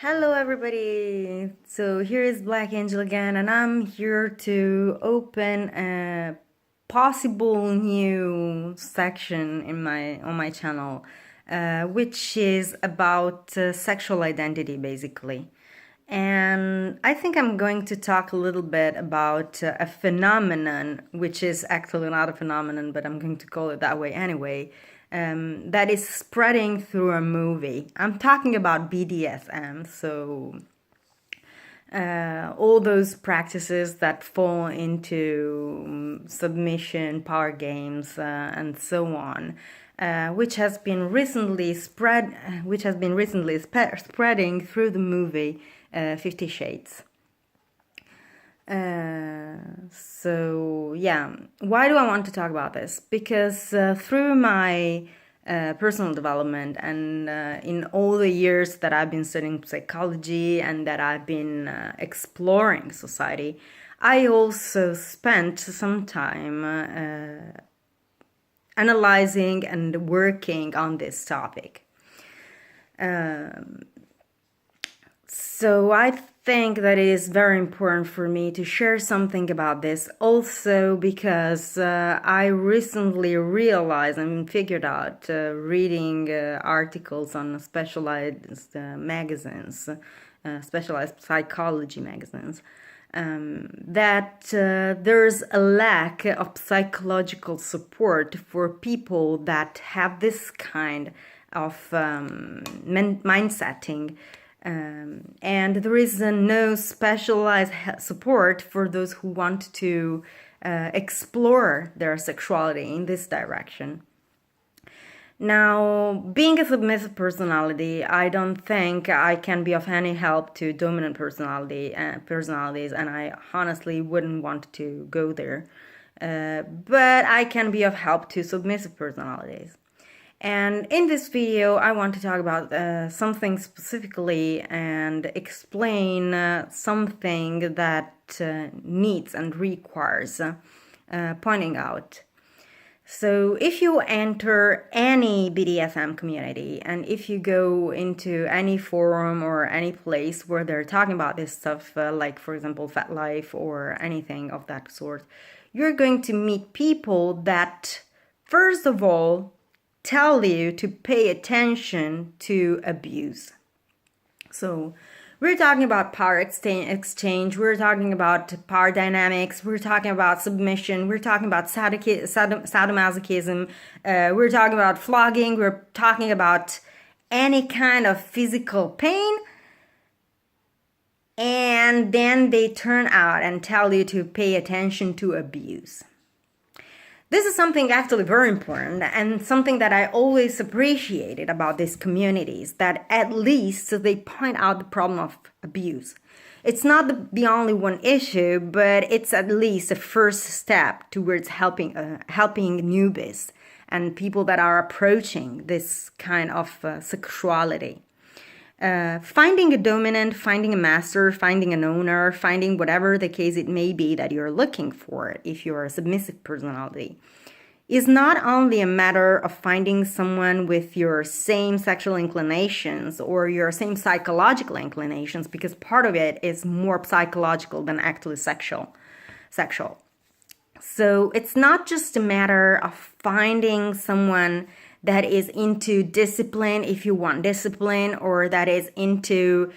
Hello, everybody. So here is Black Angel again, and I'm here to open a possible new section on my channel, which is about sexual identity, basically. And I think I'm going to talk a little bit about a phenomenon, which is actually not a phenomenon, but I'm going to call it that way anyway, that is spreading through a movie. I'm talking about BDSM, so all those practices that fall into submission, power games, and so on, which has been recently spreading through the movie 50 Shades. So yeah, why do I want to talk about this? Because through my personal development and in all the years that I've been studying psychology and that I've been exploring society, I also spent some time analyzing and working on this topic. So I think that it is very important for me to share something about this also because I recently realized and figured out reading articles on specialized magazines, specialized psychology magazines, that there's a lack of psychological support for people that have this kind of mindsetting. And there is no specialized support for those who want to explore their sexuality in this direction. Now, being a submissive personality, I don't think I can be of any help to dominant personalities, and I honestly wouldn't want to go there. But I can be of help to submissive personalities. And in this video, I want to talk about something specifically and explain something that needs and requires pointing out. So if you enter any BDSM community and if you go into any forum or any place where they're talking about this stuff, like for example Fat Life or anything of that sort, you're going to meet people that, first of all, tell you to pay attention to abuse. So we're talking about power exchange, we're talking about power dynamics, we're talking about submission, we're talking about sadomasochism, we're talking about flogging, we're talking about any kind of physical pain. And then they turn out and tell you to pay attention to abuse. This is something actually very important and something that I always appreciated about these communities, that at least they point out the problem of abuse. It's not the only one issue, but it's at least a first step towards helping newbies and people that are approaching this kind of sexuality. Finding a dominant, finding a master, finding an owner, finding whatever the case it may be that you're looking for if you're a submissive personality is not only a matter of finding someone with your same sexual inclinations or your same psychological inclinations, because part of it is more psychological than actually sexual. So it's not just a matter of finding someone that is into discipline, if you want discipline, or that is into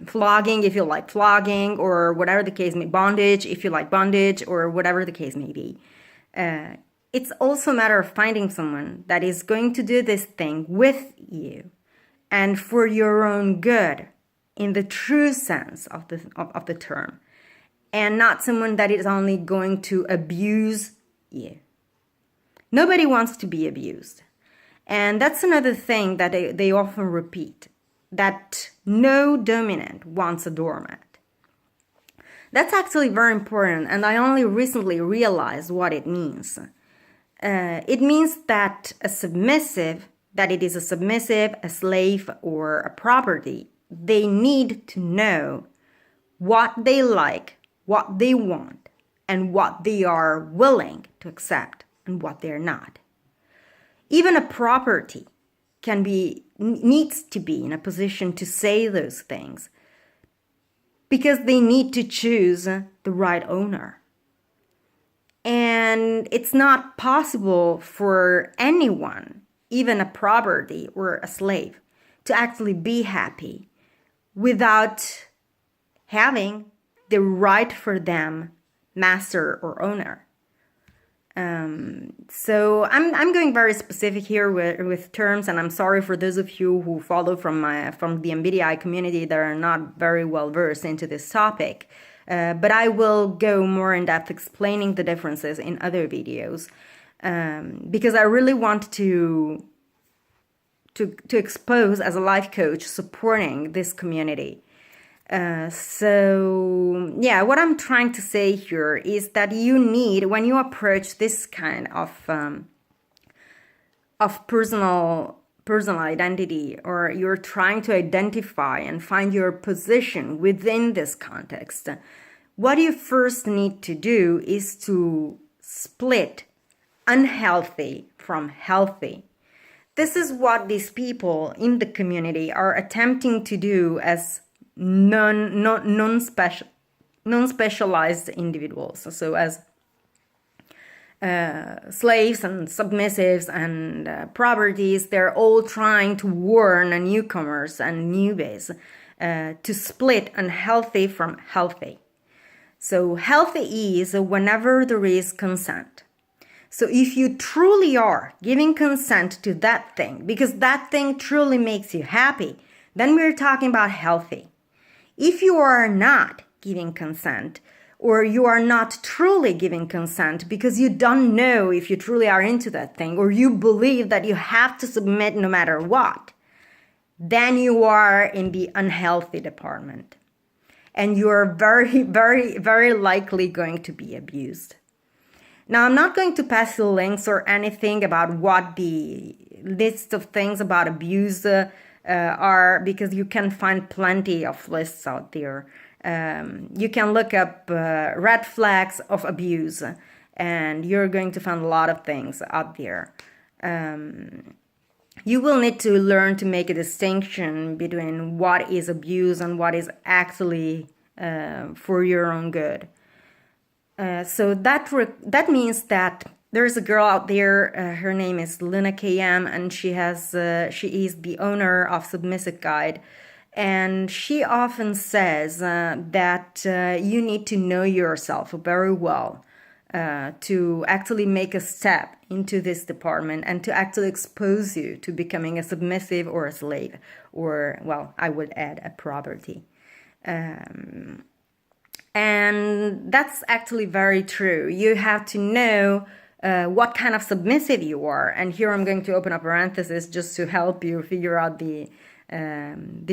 flogging, if you like flogging, or whatever the case may be, bondage, if you like bondage, or whatever the case may be. It's also a matter of finding someone that is going to do this thing with you and for your own good, in the true sense of the term, and not someone that is only going to abuse you. Nobody wants to be abused. And that's another thing that they often repeat, that no dominant wants a doormat. That's actually very important, and I only recently realized what it means. It means that a submissive, a slave, or a property, they need to know what they like, what they want, and what they are willing to accept and what they're not. Even a property needs to be in a position to say those things, because they need to choose the right owner. And it's not possible for anyone, even a property or a slave, to actually be happy without having the right for them master or owner. So I'm going very specific here with terms, and I'm sorry for those of you who follow from the MBTI community that are not very well versed into this topic. But I will go more in depth explaining the differences in other videos, because I really want to expose, as a life coach, supporting this community. So yeah, what I'm trying to say here is that you need, when you approach this kind of personal identity, or you're trying to identify and find your position within this context, what you first need to do is to split unhealthy from healthy. This is what these people in the community are attempting to do as non-specialized individuals. So as slaves and submissives and properties, they're all trying to warn newcomers and newbies to split unhealthy from healthy. So healthy is whenever there is consent. So if you truly are giving consent to that thing, because that thing truly makes you happy, then we're talking about healthy. If you are not giving consent, or you are not truly giving consent because you don't know if you truly are into that thing, or you believe that you have to submit no matter what, then you are in the unhealthy department. And you are very, very, very likely going to be abused. Now, I'm not going to pass you links or anything about what the list of things about abuse are, because you can find plenty of lists out there. You can look up red flags of abuse, and you're going to find a lot of things out there. You will need to learn to make a distinction between what is abuse and what is actually for your own good. So that means that there's a girl out there, her name is Luna KM, and she is the owner of Submissive Guide. And she often says that you need to know yourself very well to actually make a step into this department and to actually expose you to becoming a submissive or a slave, or, well, I would add a property. And that's actually very true. You have to know what kind of submissive you are. And here I'm going to open a parenthesis just to help you figure out the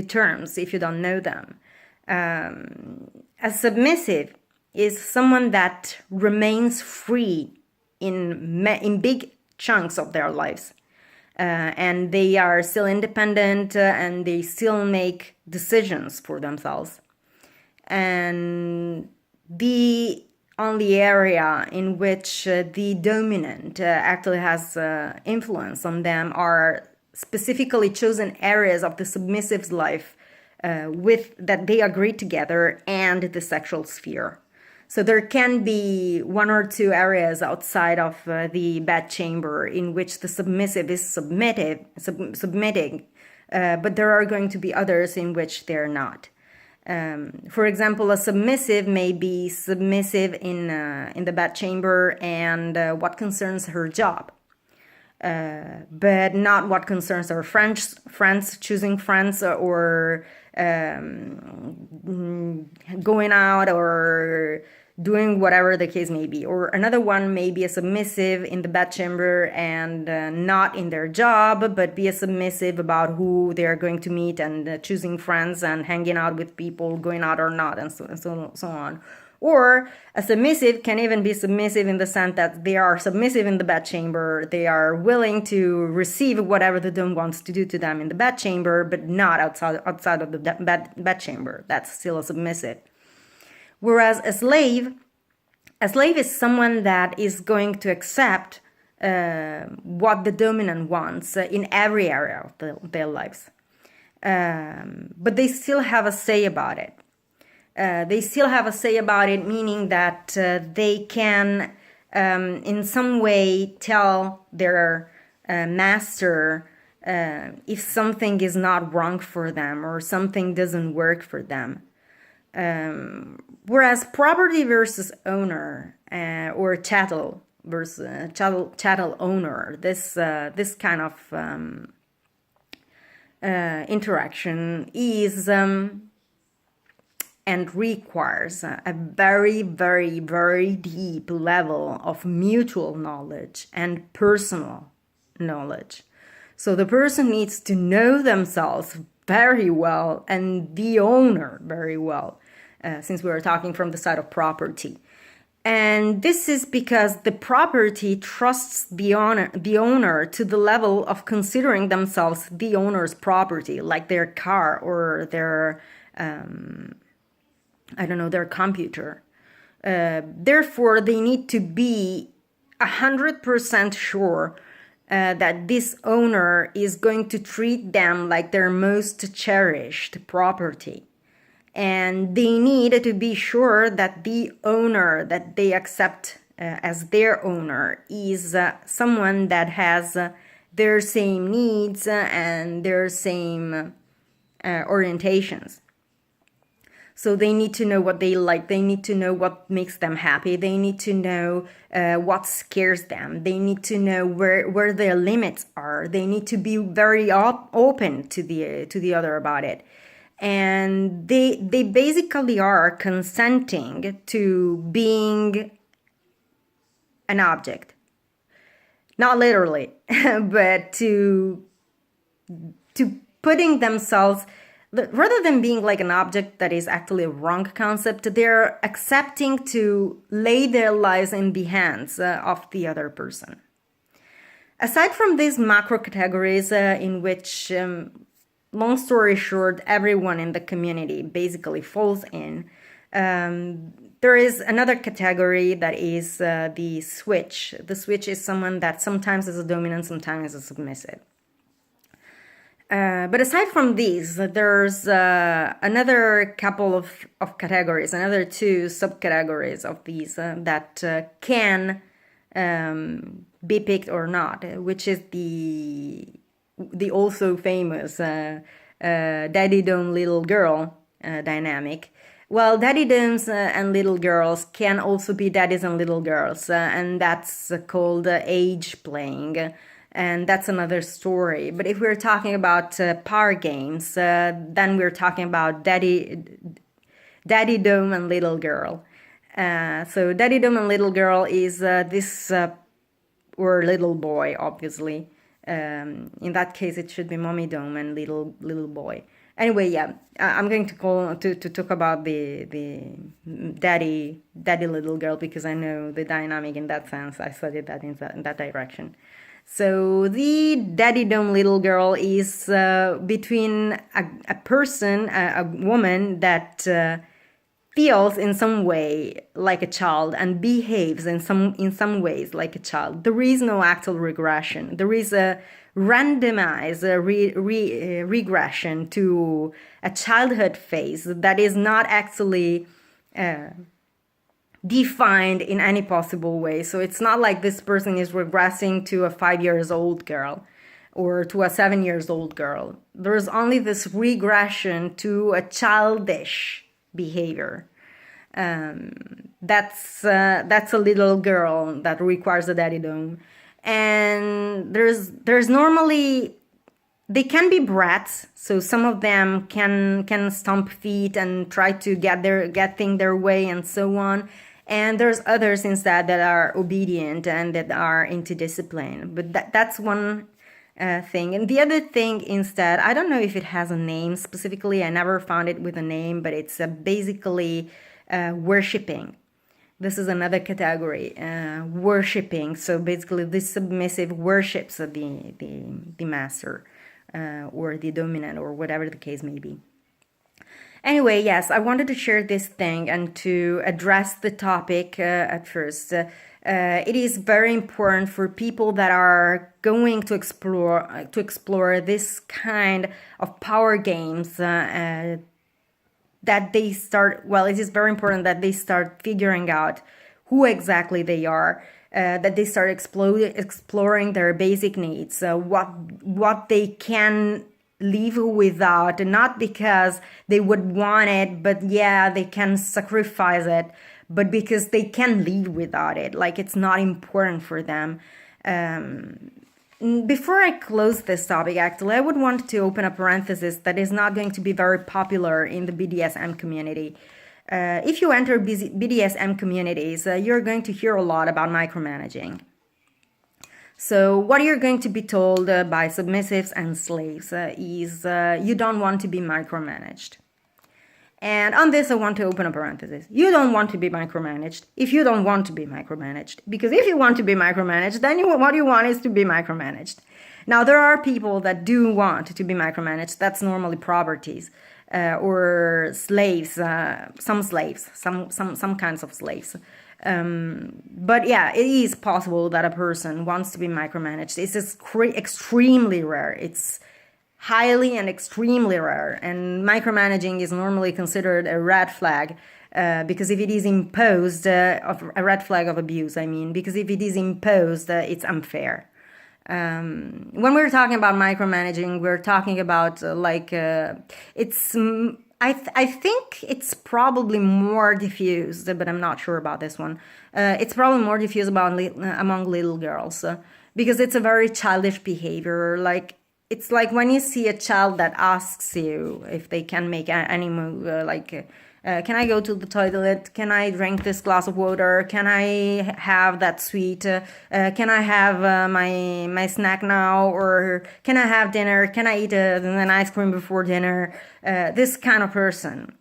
terms if you don't know them. A submissive is someone that remains free in big chunks of their lives. And they are still independent and they still make decisions for themselves. And the only area in which the dominant actually has influence on them are specifically chosen areas of the submissive's life with that they agree together, and the sexual sphere. So there can be one or two areas outside of the bedchamber in which the submissive is submitting, but there are going to be others in which they're not. For example, a submissive may be submissive in the bedchamber and what concerns her job, but not what concerns her friends, choosing friends, or going out, or doing whatever the case may be. Or another one may be a submissive in the bedchamber and not in their job, but be a submissive about who they are going to meet and choosing friends and hanging out with people, going out or not, and so on. Or a submissive can even be submissive in the sense that they are submissive in the bedchamber. They are willing to receive whatever the dom wants to do to them in the bedchamber, but not outside of the bedchamber. That's still a submissive. Whereas a slave is someone that is going to accept what the dominant wants in every area of their lives. But they still have a say about it. They still have a say about it, meaning that they can, in some way, tell their master if something is not wrong for them or something doesn't work for them. Whereas property versus owner, or chattel versus chattel owner, this kind of interaction is and requires a very, very, very deep level of mutual knowledge and personal knowledge. So the person needs to know themselves very well and the owner very well, since we are talking from the side of property. And this is because the property trusts the owner to the level of considering themselves the owner's property, like their car or their their computer. Therefore, they need to be 100% sure that this owner is going to treat them like their most cherished property. And they need to be sure that the owner that they accept as their owner is someone that has their same needs and their same orientations. So they need to know what they like. They need to know what makes them happy. They need to know what scares them. They need to know where their limits are. They need to be very open to the other about it. And they basically are consenting to being an object. Not literally, but to putting themselves, rather than being like an object that is actually a wrong concept, they're accepting to lay their lives in the hands of the other person. Aside from these macro categories in which, long story short, everyone in the community basically falls in, there is another category that is the switch. The switch is someone that sometimes is a dominant, sometimes is a submissive. But aside from these, there's another couple of categories, another two subcategories of these that can be picked or not, which is the also famous daddy dome little girl dynamic. Well, daddy domes and little girls can also be daddies and little girls, and that's called age playing. And that's another story. But if we're talking about power games, then we're talking about daddy dome and little girl. So daddy dome and little girl is this, or little boy, obviously. In that case, it should be mommy dome and little boy. Anyway, yeah, I'm going to talk about the daddy little girl because I know the dynamic in that sense. I studied that in that direction. So the daddy dome little girl is between a person, a woman that feels in some way like a child and behaves in some ways like a child. There is no actual regression. There is a randomized regression to a childhood phase that is not actually defined in any possible way. So it's not like this person is regressing to a 5-year-old girl or to a 7-year-old girl. There's only this regression to a childish behavior. That's a little girl that requires a daddy dome. And there's normally, they can be brats, so some of them can stomp feet and try to get things their way and so on. And there's others instead that are obedient and that are into discipline. But that's one thing. And the other thing instead, I don't know if it has a name specifically. I never found it with a name, but it's basically worshipping. This is another category, worshipping. So basically, this submissive worships the master or the dominant or whatever the case may be. Anyway, yes, I wanted to share this thing and to address the topic at first. It is very important for people that are going to explore this kind of power games that they start. Well, it is very important that they start figuring out who exactly they are. That they start exploring their basic needs, what they can live without, not because they would want it, but yeah, they can sacrifice it, but because they can live without it, like it's not important for them. Before I close this topic, actually, I would want to open a parenthesis that is not going to be very popular in the BDSM community. If you enter BDSM communities, you're going to hear a lot about micromanaging. So what you're going to be told by submissives and slaves is you don't want to be micromanaged. And on this, I want to open a parenthesis. You don't want to be micromanaged if you don't want to be micromanaged. Because if you want to be micromanaged, then what you want is to be micromanaged. Now, there are people that do want to be micromanaged. That's normally properties or slaves, some slaves, some kinds of slaves. But yeah, it is possible that a person wants to be micromanaged. It's extremely rare. It's highly and extremely rare. And micromanaging is normally considered a red flag because if it is imposed, a red flag of abuse, I mean, because if it is imposed, it's unfair. When we're talking about micromanaging, we're talking about it's. I think it's probably more diffused, but I'm not sure about this one. It's probably more diffused among little girls because it's a very childish behavior. Like it's like when you see a child that asks you if they can make any move, can I go to the toilet? Can I drink this glass of water? Can I have that sweet? Can I have my snack now? Or can I have dinner? Can I eat an ice cream before dinner? This kind of person.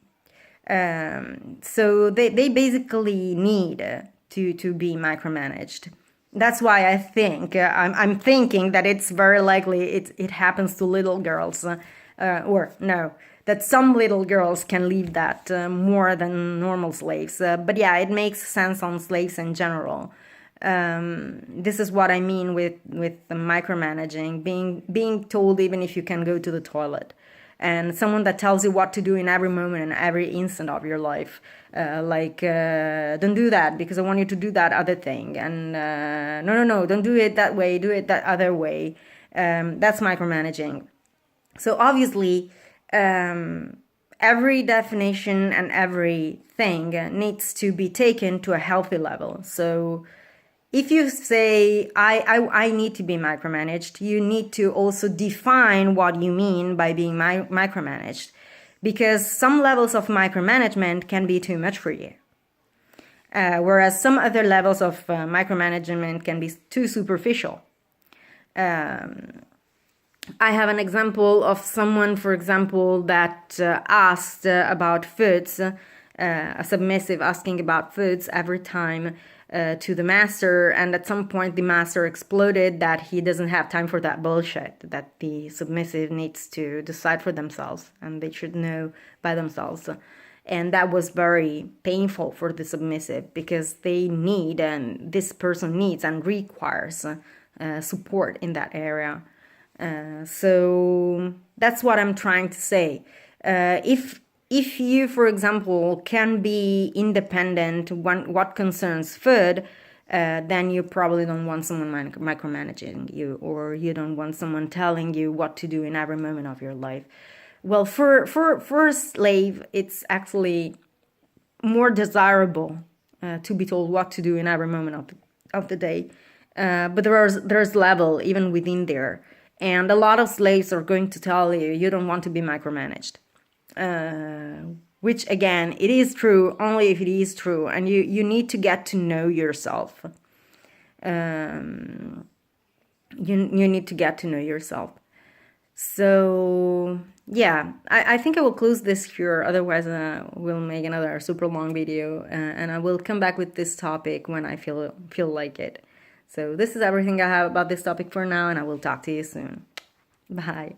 So they basically need to be micromanaged. That's why I think I'm thinking that it's very likely it happens to little girls, or no. That some little girls can leave that more than normal slaves. But yeah, it makes sense on slaves in general. This is what I mean with the micromanaging, being told even if you can go to the toilet. And someone that tells you what to do in every moment and every instant of your life. Don't do that because I want you to do that other thing. And no, don't do it that way, do it that other way. That's micromanaging. So obviously, every definition and everything needs to be taken to a healthy level. So if you say, I need to be micromanaged, you need to also define what you mean by being micromanaged. Because some levels of micromanagement can be too much for you. Whereas some other levels of micromanagement can be too superficial. I have an example of someone, for example, that asked about foods, a submissive asking about foods every time to the master, and at some point the master exploded that he doesn't have time for that bullshit, that the submissive needs to decide for themselves and they should know by themselves. And that was very painful for the submissive because they need, and this person needs and requires support in that area. So that's what I'm trying to say. If you, for example, can be independent when what concerns food, then you probably don't want someone micromanaging you, or you don't want someone telling you what to do in every moment of your life. Well, for a slave, it's actually more desirable to be told what to do in every moment of the day. But there's level even within there. And a lot of slaves are going to tell you don't want to be micromanaged. Which, again, it is true only if it is true. And you need to get to know yourself. You need to get to know yourself. So, yeah, I think I will close this here. Otherwise, we'll make another super long video. And I will come back with this topic when I feel like it. So this is everything I have about this topic for now, and I will talk to you soon. Bye.